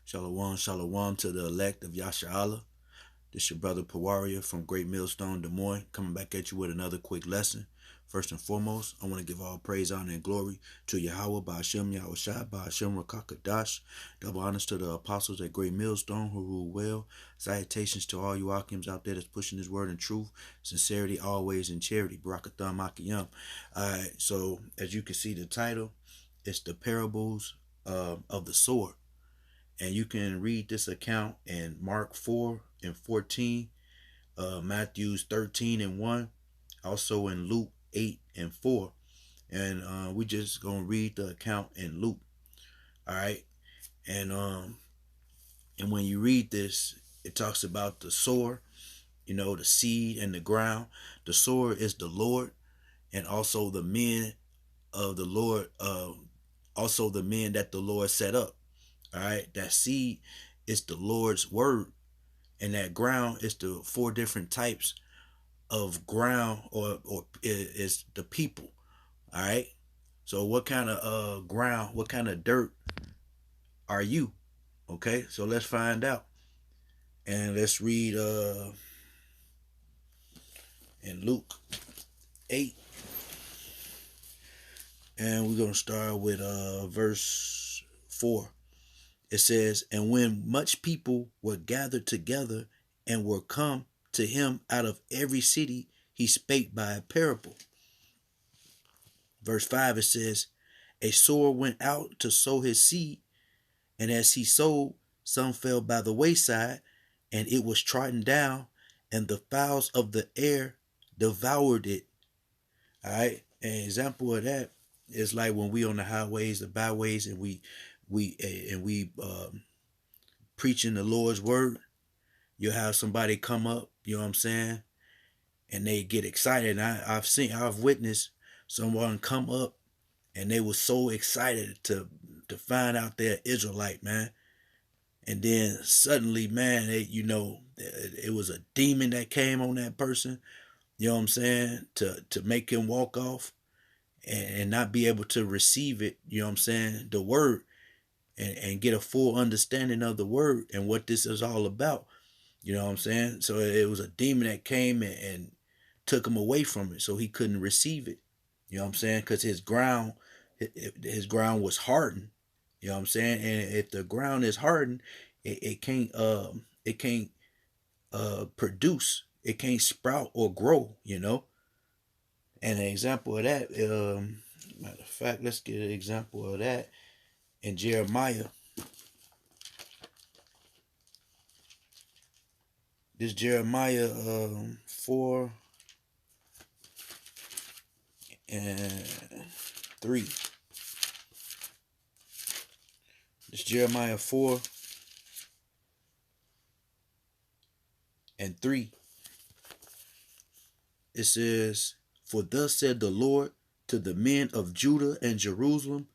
Shalom, shalom to the elect of Yasha'Allah. This your brother Pawaria from Great Millstone, Des Moines, coming back at you with another quick lesson. First and foremost, I want to give all praise, honor, and glory to Yahweh, Ba'ashem, Yahushua, Ba'ashem, Rakakadash. Double honors to the apostles at Great Millstone who rule well. Salutations to all you Akims out there that's pushing this word in truth, sincerity, always in charity. Barakatham Akiyam. Alright, so as you can see the title, it's the Parables of the Sower. And you can read this account in Mark 4 and 14, Matthews 13 and 1, also in Luke 8 and 4. And we just going to read the account in Luke. All right. And when you read this, it talks about the sower, the seed and the ground. The sower is the Lord, and also the men of the Lord, also the men that the Lord set up. All right, that seed is the Lord's word, and that ground is the four different types of ground, or is the people. All right, so what kind of ground, what kind of dirt are you? Okay, so let's find out, and let's read in Luke 8, and we're gonna start with verse 4. It says, "And when much people were gathered together and were come to him out of every city, he spake by a parable." Verse 5, it says, "A sower went out to sow his seed, and as he sowed, some fell by the wayside, and it was trodden down, and the fowls of the air devoured it." All right, an example of that is like when we on the highways, the byways, and we preaching the Lord's word. You'll have somebody come up, you know what I'm saying, and they get excited. And I've witnessed someone come up, and they were so excited to find out they're Israelite, man. And then suddenly, man, it was a demon that came on that person, you know what I'm saying, to make him walk off and not be able to receive it, you know what I'm saying, the word, and get a full understanding of the word and what this is all about. You know what I'm saying? So it was a demon that came and took him away from it, so he couldn't receive it. You know what I'm saying? Because his ground was hardened. You know what I'm saying? And if the ground is hardened, it can't produce. It can't sprout or grow. And an example of that, matter of fact, let's get an example of that in Jeremiah. This Jeremiah 4 and 3. This Jeremiah 4 and 3. It says, "For thus said the Lord to the men of Judah and Jerusalem,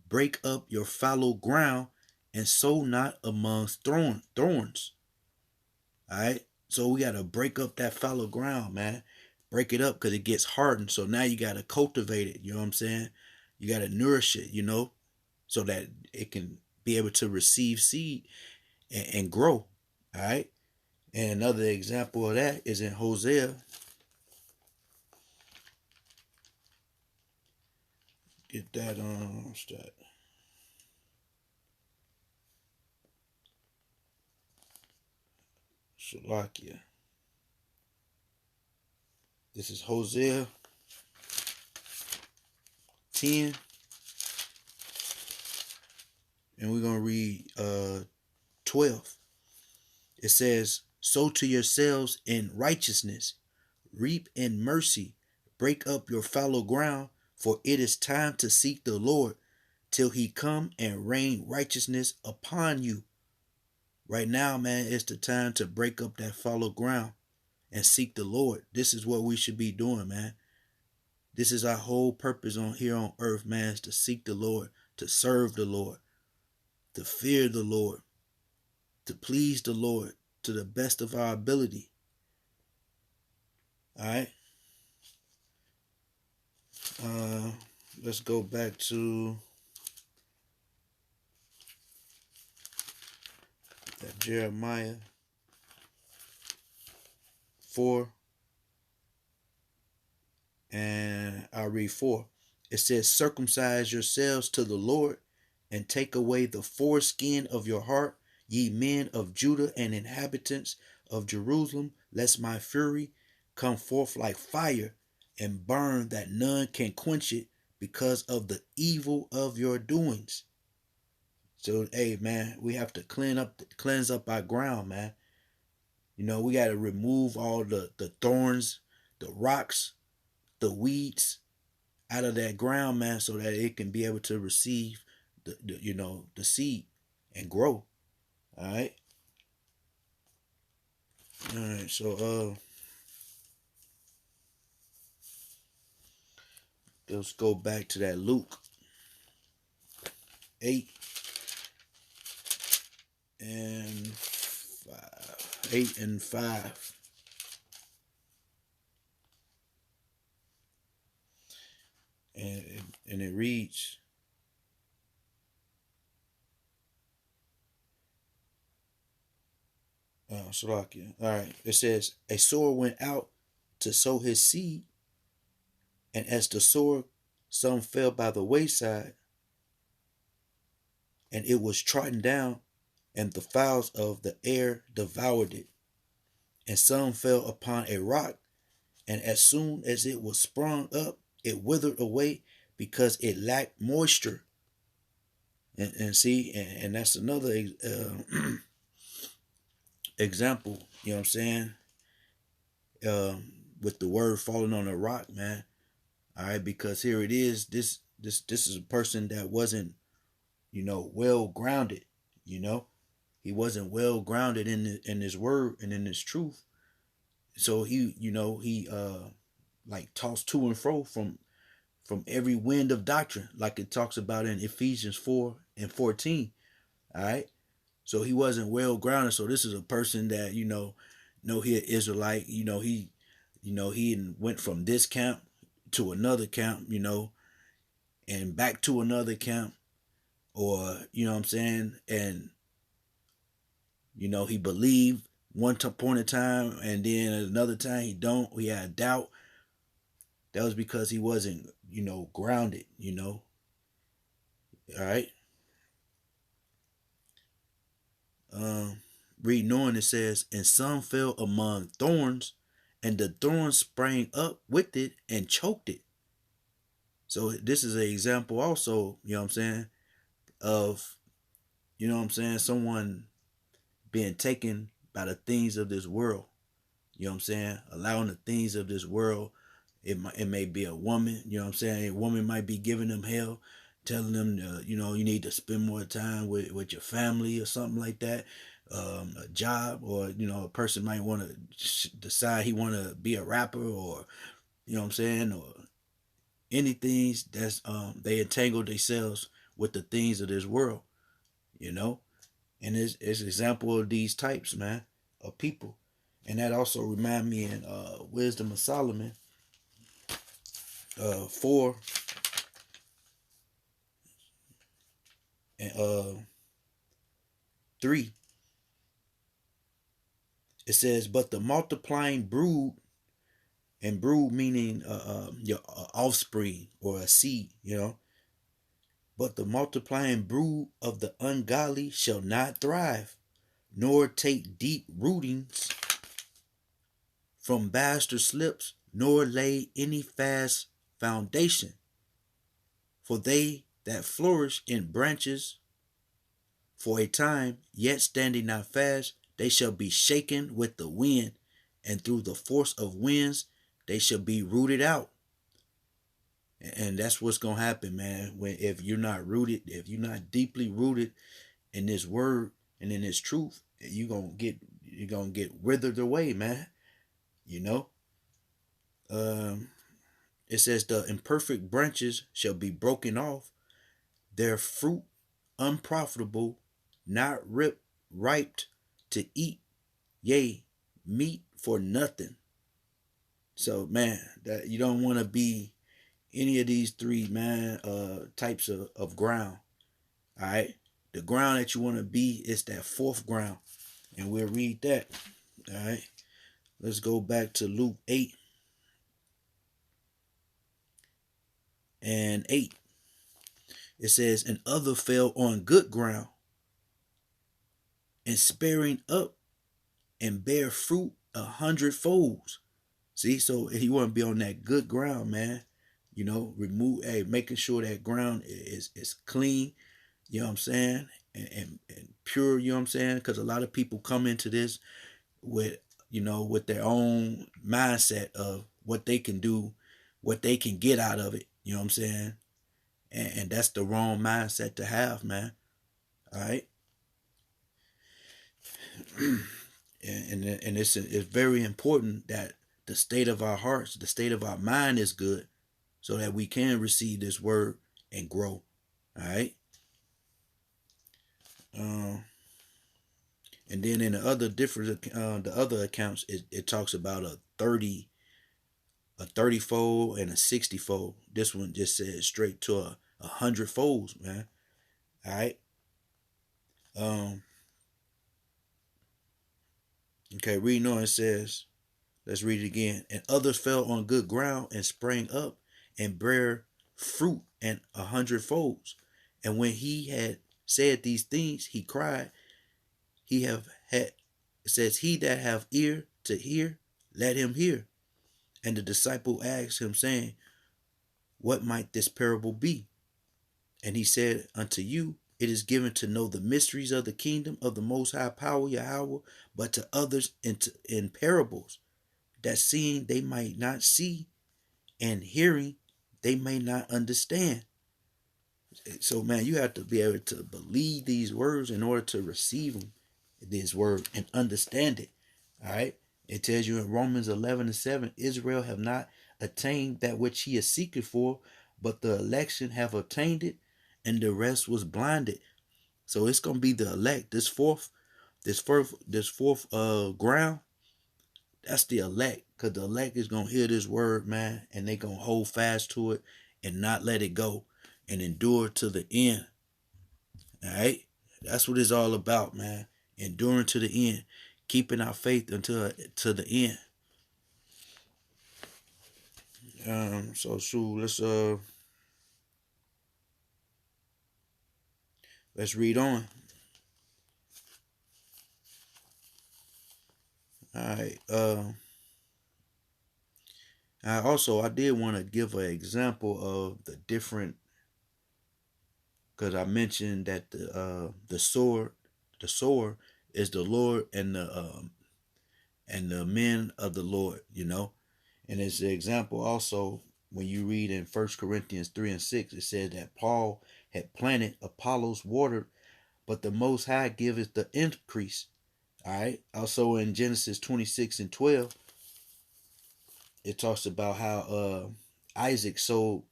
break up your fallow ground and sow not amongst thorns." All right. So we got to break up that fallow ground, man. Break it up because it gets hardened. So now you got to cultivate it. You know what I'm saying? You got to nourish it, so that it can be able to receive seed and grow. All right. And another example of that is in Hosea. Get that on. What's that? Shalakia. This is Hosea 10. And we're going to read 12. It says, "Sow to yourselves in righteousness, reap in mercy, break up your fallow ground, for it is time to seek the Lord till he come and rain righteousness upon you." Right now, man, it's the time to break up that fallow ground and seek the Lord. This is what we should be doing, man. This is our whole purpose on here on earth, man, is to seek the Lord, to serve the Lord, to fear the Lord, to please the Lord to the best of our ability. All right. Let's go back to Jeremiah 4, and I'll read 4. It says, circumcise yourselves to the Lord, and take away the foreskin of your heart, ye men of Judah and inhabitants of Jerusalem, lest my fury come forth like fire, and burn that none can quench it, because of the evil of your doings. So, hey, man, we have to cleanse up our ground, man. You know, we got to remove all the thorns, the rocks, the weeds out of that ground, man, so that it can be able to receive the seed and grow. All right. All right. So let's go back to that Luke 8 and 5. 8 and 5. And it reads, Salakia. All right. It says, a sower went out to sow his seed, and as the sower, some fell by the wayside, and it was trodden down, and the fowls of the air devoured it. And some fell upon a rock, and as soon as it was sprung up, it withered away, because it lacked moisture. And see, and that's another example, you know what I'm saying, with the word falling on a rock, man. All right, because here it is, this is a person that wasn't, well grounded. He wasn't well grounded in his word and in his truth. So he like tossed to and fro from every wind of doctrine, like it talks about in Ephesians 4 and 14. All right. So he wasn't well grounded. So this is a person that, he an Israelite, he went from this camp to another camp, and back to another camp, or, you know what I'm saying? And, he believed one point in time, and then another time he had doubt. That was because he wasn't, grounded, all right. Reading on, it says, and some fell among thorns, and the thorns sprang up with it and choked it. So this is an example also, of, someone being taken by the things of this world. Allowing the things of this world. It may be a woman, A woman might be giving them hell, telling them, you need to spend more time with your family or something like that. A job, or, a person might want to decide he want to be a rapper, or, or anything that's, they entangle themselves with the things of this world, and it's an example of these types, man, of people. And that also remind me in Wisdom of Solomon 4 and 3. It says, but the multiplying brood, and brood meaning your offspring or a seed, but the multiplying brood of the ungodly shall not thrive, nor take deep rootings from bastard slips, nor lay any fast foundation. For they that flourish in branches for a time, yet standing not fast, they shall be shaken with the wind, and through the force of winds they shall be rooted out. And that's what's gonna happen, man. If you're not rooted, if you're not deeply rooted in this word and in this truth, you're gonna get withered away, man. It says the imperfect branches shall be broken off, their fruit unprofitable, not ripe to eat, yea, meat for nothing. So, man, that you don't want to be any of these three, man, types of ground. All right. The ground that you want to be is that fourth ground. And we'll read that. All right. Let's go back to Luke 8:8. It says, and other fell on good ground, and sparing up and bear fruit 100 folds. See, so you want to be on that good ground, man. Making sure that ground is clean. You know what I'm saying, and pure. You know what I'm saying, because a lot of people come into this with with their own mindset of what they can do, what they can get out of it. You know what I'm saying, and that's the wrong mindset to have, man. All right. And it's very important that the state of our hearts, the state of our mind is good, so that we can receive this word and grow. All right. Um, and then in the other different, the other accounts, it talks about a 30 fold and a 60 fold. This one just says straight to a 100 folds, man. All right. Um. Okay. Reading on, it says, let's read it again. And others fell on good ground and sprang up and bare fruit and 100 folds. And when he had said these things, he cried, he have had, it says, he that have ear to hear, let him hear. And the disciple asked him, saying, what might this parable be? And he said, unto you it is given to know the mysteries of the kingdom of the most high power Yahweh, but to others in parables, that seeing they might not see, and hearing they may not understand. So, man, you have to be able to believe these words in order to receive them, this word, and understand it. All right. It tells you in Romans 11:7, Israel have not attained that which he is seeking for, but the election have obtained it, and the rest was blinded. So it's gonna be the elect. This fourth ground, that's the elect, because the elect is gonna hear this word, man, and they gonna hold fast to it and not let it go and endure to the end. All right, that's what it's all about, man. Enduring to the end, keeping our faith until to the end. So Sue, let's read on. All right. I did want to give an example of the different, because I mentioned that the sower is the Lord, and the men of the Lord. And it's an example also when you read in 1 Corinthians 3:6. It says that Paul had planted, Apollos watered, but the Most High giveth the increase. All right. Also in Genesis 26:12, it talks about how Isaac sowed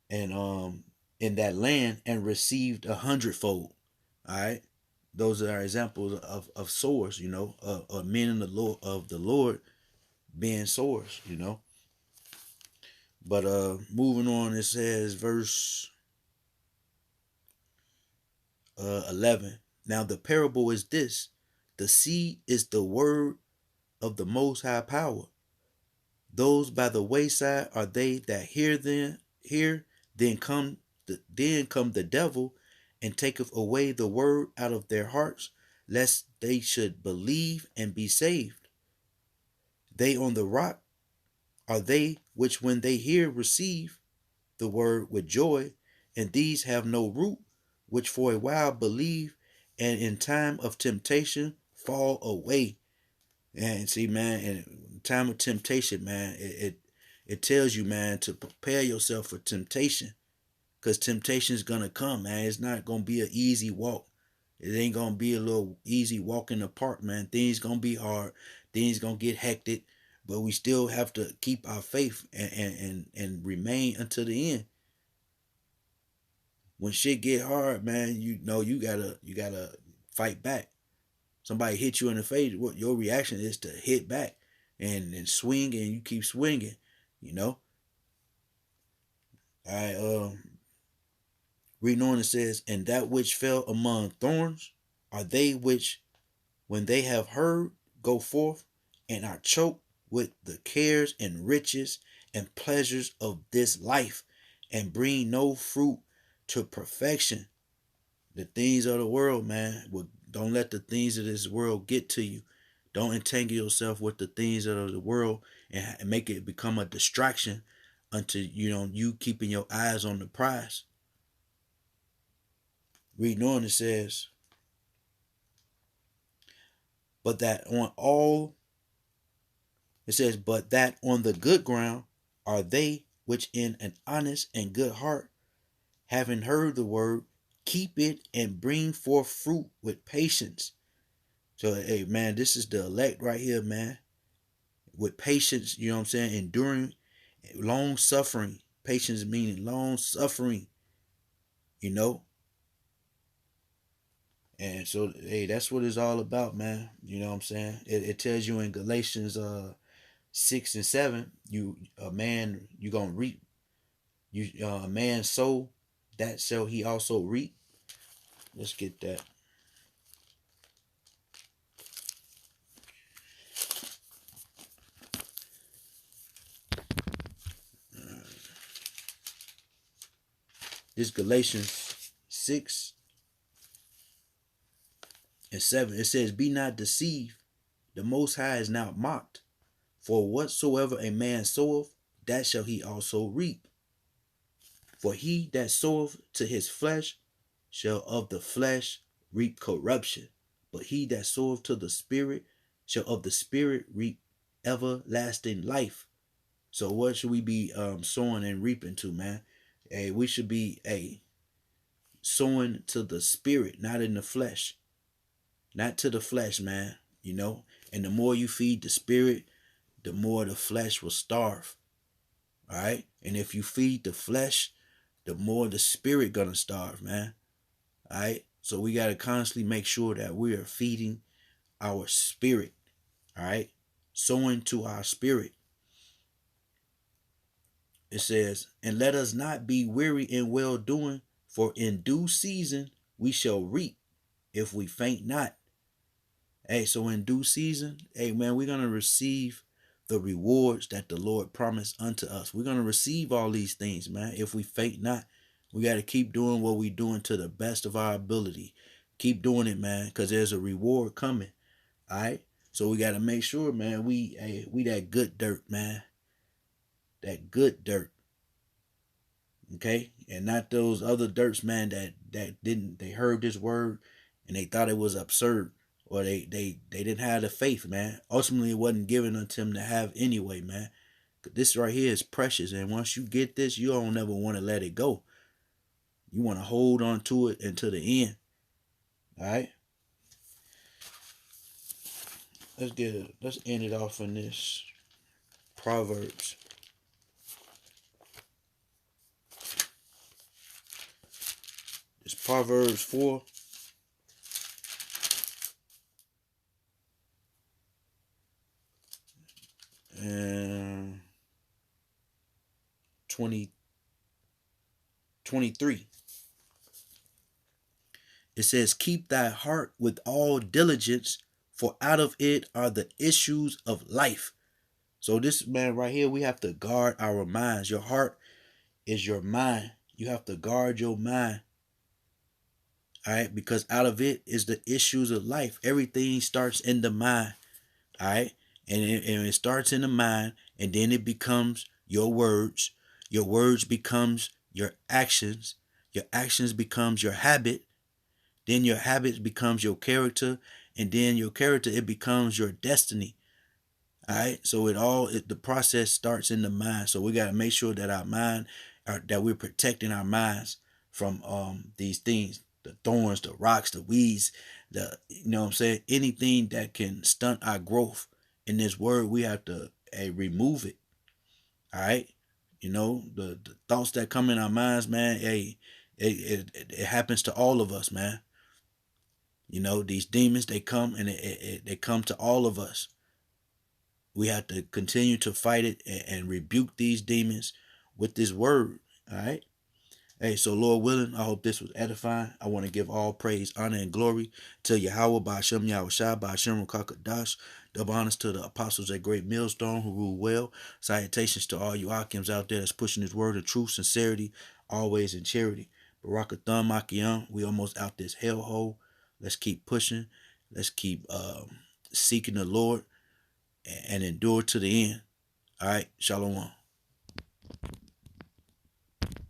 and in that land and received 100 fold. All right. Those are examples of sowers, of men in the Lord, of the Lord being sowers. But moving on, it says verse 11. Now the parable is this: the seed is the word of the Most High power. Those by the wayside are they that hear, then come the devil, and taketh away the word out of their hearts, lest they should believe and be saved. They on the rock are they which when they hear receive the word with joy, and these have no root, which for a while believe, and in time of temptation fall away. And see, man, in time of temptation, man, it tells you, man, to prepare yourself for temptation, because temptation is gonna come, man. It's not gonna be an easy walk. It ain't gonna be a little easy walk in the park, man. Things gonna be hard. Things gonna get hectic, but we still have to keep our faith and remain until the end. When shit get hard, man, you gotta fight back. Somebody hit you in the face, what your reaction is to hit back and swing, and you keep swinging, you know. I reading on, it says, and that which fell among thorns are they which when they have heard, go forth and are choked with the cares and riches and pleasures of this life, and bring no fruit to perfection. The things of the world, man, don't let the things of this world get to you. Don't entangle yourself with the things of the world and make it become a distraction until you keeping your eyes on the prize. Reading on, it says, but that on all it says, but that on the good ground are they which in an honest and good heart, having heard the word, keep it and bring forth fruit with patience. So, hey, man, this is the elect right here, man. With patience, you know what I'm saying? Enduring, long suffering. Patience meaning long suffering, you know? And so, hey, that's what it's all about, man. You know what I'm saying? It tells you in Galatians 6 and 7, you gonna reap. A man sow, that shall he also reap. Let's get that. This Galatians 6 and 7. It says, be not deceived. The Most High is not mocked. For whatsoever a man soweth, that shall he also reap. For he that soweth to his flesh shall of the flesh reap corruption. But he that soweth to the Spirit shall of the Spirit reap everlasting life. So what should we be sowing and reaping to, man? Hey, we should be sowing to the Spirit, not in the flesh. Not to the flesh, man. You know? And the more you feed the Spirit, the more the flesh will starve. All right? And if you feed the flesh, the more the Spirit gonna starve, man. All right? So we gotta constantly make sure that we are feeding our spirit. All right? Sowing to our spirit. It says, and let us not be weary in well doing, for in due season we shall reap if we faint not. Hey, so in due season, hey man, we're gonna receive the rewards that the Lord promised unto us. We're gonna receive all these things, man, if we faint not. We got to keep doing what we're doing to the best of our ability. Keep doing it, man, because there's a reward coming. All right? So we got to make sure, man, we that good dirt, man. That good dirt. Okay? And not those other dirts, man, they heard this word and they thought it was absurd. Or they didn't have the faith, man. Ultimately, it wasn't given unto them to have anyway, man. This right here is precious. And once you get this, you don't ever want to let it go. You want to hold on to it until the end. All right? Let's end it off in this Proverbs. It's Proverbs 4. And 23. It says, keep thy heart with all diligence, for out of it are the issues of life. So this, man, right here, we have to guard our minds. Your heart is your mind. You have to guard your mind. All right, because out of it is the issues of life. Everything starts in the mind. All right, and it starts in the mind, and then it becomes your words. Your words becomes your actions. Your actions becomes your habit. Then your habits becomes your character, and then your character, it becomes your destiny. All right, so the process starts in the mind. So we got to make sure that our mind, that we're protecting our minds from these things, the thorns, the rocks, the weeds, you know what I'm saying, anything that can stunt our growth in this word. We have to remove it. All right, you know, the thoughts that come in our minds, man. Hey, it happens to all of us, man. You know, these demons, they come and they come to all of us. We have to continue to fight it and rebuke these demons with this word. All right. Hey, so Lord willing, I hope this was edifying. I want to give all praise, honor, and glory to Yahweh, Ba'ashem Yahushua, Ba'ashem Rukakadash. Double honors to the apostles at Great Millstone who rule well. Salutations to all you Akims out there that's pushing this word of truth, sincerity, always in charity. Barakathon Makiyam, we almost out this hellhole. Let's keep pushing. Let's keep seeking the Lord and endure to the end. All right, Shalom.